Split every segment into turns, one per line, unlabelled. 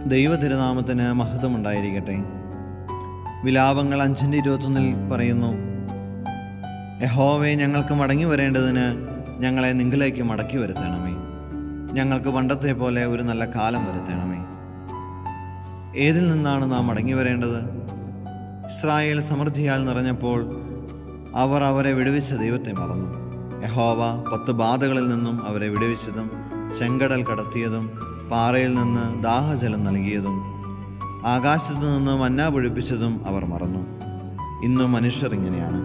ദൈവ തിരുനാമത്തിന് മഹത്വമുണ്ടായിരിക്കട്ടെ. വിലാപങ്ങൾ 5:21 പറയുന്നു, യഹോവേ, ഞങ്ങൾക്ക് മടങ്ങി വരേണ്ടതിന് ഞങ്ങളെ നിങ്കിലേക്ക് മടക്കി വരുത്തണമേ. ഞങ്ങൾക്ക് പണ്ടത്തെ പോലെ ഒരു നല്ല കാലം വരുത്തണമേ. ഏതിൽ നിന്നാണ് നാം മടങ്ങി വരേണ്ടത്? ഇസ്രായേൽ സമൃദ്ധിയാൽ നിറഞ്ഞപ്പോൾ അവർ അവരെ വിടുവിച്ച ദൈവത്തെ മറന്നു. യഹോവ 10 ബാധകളിൽ നിന്നും അവരെ വിടുവിച്ചതും ചെങ്കടൽ കടത്തിയതും പാറയിൽ നിന്ന് ദാഹജലം നൽകിയതും ആകാശത്തു നിന്ന് മന്ന പൊഴിപ്പിച്ചതും അവർ മറന്നു. ഇന്നും മനുഷ്യർ ഇങ്ങനെയാണ്.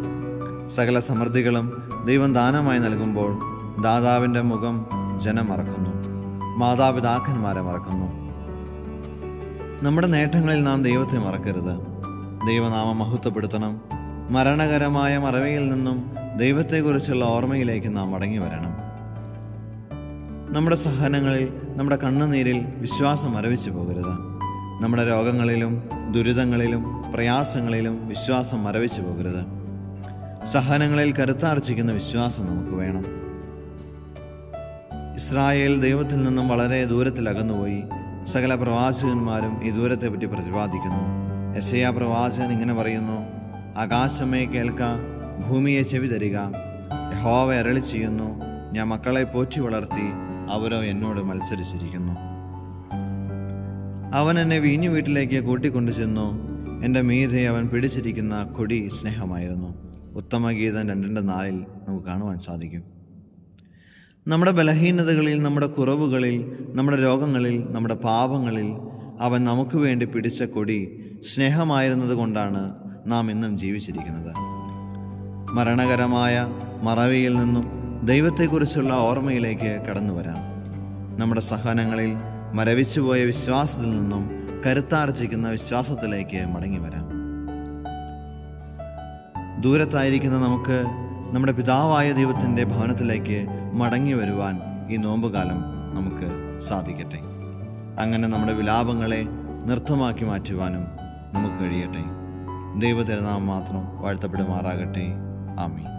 സകല സമൃദ്ധികളും ദൈവം ദാനമായി നൽകുമ്പോൾ ദാതാവിൻ്റെ മുഖം ജനം മറക്കുന്നു, മാതാപിതാക്കന്മാരെ മറക്കുന്നു. നമ്മുടെ നേട്ടങ്ങളിൽ നാം ദൈവത്തെ മറക്കരുത്. ദൈവനാമം മഹത്വപ്പെടുത്തണം. മരണകരമായ മറവിയിൽ നിന്നും ദൈവത്തെക്കുറിച്ചുള്ള ഓർമ്മയിലേക്ക് നാം മടങ്ങി വരണം. നമ്മുടെ സഹനങ്ങളിൽ, നമ്മുടെ കണ്ണുനീരിൽ വിശ്വാസം മരവിച്ചു പോകരുത്. നമ്മുടെ രോഗങ്ങളിലും ദുരിതങ്ങളിലും പ്രയാസങ്ങളിലും വിശ്വാസം മരവിച്ചു പോകരുത്. സഹനങ്ങളിൽ കരുത്താർജിക്കുന്ന വിശ്വാസം നമുക്ക് വേണം. ഇസ്രായേൽ ദൈവത്തിൽ നിന്നും വളരെ ദൂരത്തിൽ അകന്നുപോയി. സകല പ്രവാചകന്മാരും ഈ ദൂരത്തെപ്പറ്റി പ്രതിപാദിക്കുന്നു. യെശയ്യാ പ്രവാചകൻ ഇങ്ങനെ പറയുന്നു, ആകാശമേ കേൾക്ക, ഭൂമിയെ ചെവി തരിക. യഹോവ അരുളി ചെയ്യുന്നു, ഞാൻ മക്കളെ പോറ്റി വളർത്തി, അവരോ എന്നോട് മത്സരിച്ചിരിക്കുന്നു. അവൻ എന്നെ വീഞ്ഞു വീട്ടിലേക്ക് കൂട്ടിക്കൊണ്ടു ചെന്നു. എൻ്റെ മീതെ അവൻ പിടിച്ചിരിക്കുന്ന കൊടി സ്നേഹമായിരുന്നു. ഉത്തമഗീതം 2:4 നമുക്ക് കാണുവാൻ സാധിക്കും. നമ്മുടെ ബലഹീനതകളിൽ, നമ്മുടെ കുറവുകളിൽ, നമ്മുടെ രോഗങ്ങളിൽ, നമ്മുടെ പാപങ്ങളിൽ അവൻ നമുക്ക് വേണ്ടി പിടിച്ച കൊടി സ്നേഹമായിരുന്നത് കൊണ്ടാണ് നാം ഇന്നും ജീവിച്ചിരിക്കുന്നത്. മരണകരമായ മറവിയിൽ നിന്നും ദൈവത്തെക്കുറിച്ചുള്ള ഓർമ്മയിലേക്ക് കടന്നു വരാം. നമ്മുടെ സഹനങ്ങളിൽ മരവിച്ചുപോയ വിശ്വാസത്തിൽ നിന്നും കരുത്താർജിക്കുന്ന വിശ്വാസത്തിലേക്ക് മടങ്ങി വരാം. ദൂരത്തായിരിക്കുന്ന നമുക്ക് നമ്മുടെ പിതാവായ ദൈവത്തിൻ്റെ ഭവനത്തിലേക്ക് മടങ്ങി വരുവാൻ ഈ നോമ്പുകാലം നമുക്ക് സാധിക്കട്ടെ. അങ്ങനെ നമ്മുടെ വിലാപങ്ങളെ നൃത്തമാക്കി മാറ്റുവാനും നമുക്ക് കഴിയട്ടെ. ദൈവത്തിരുനാമം മാത്രം വാഴ്ത്തപ്പെടുമാറാകട്ടെ. ആമീൻ.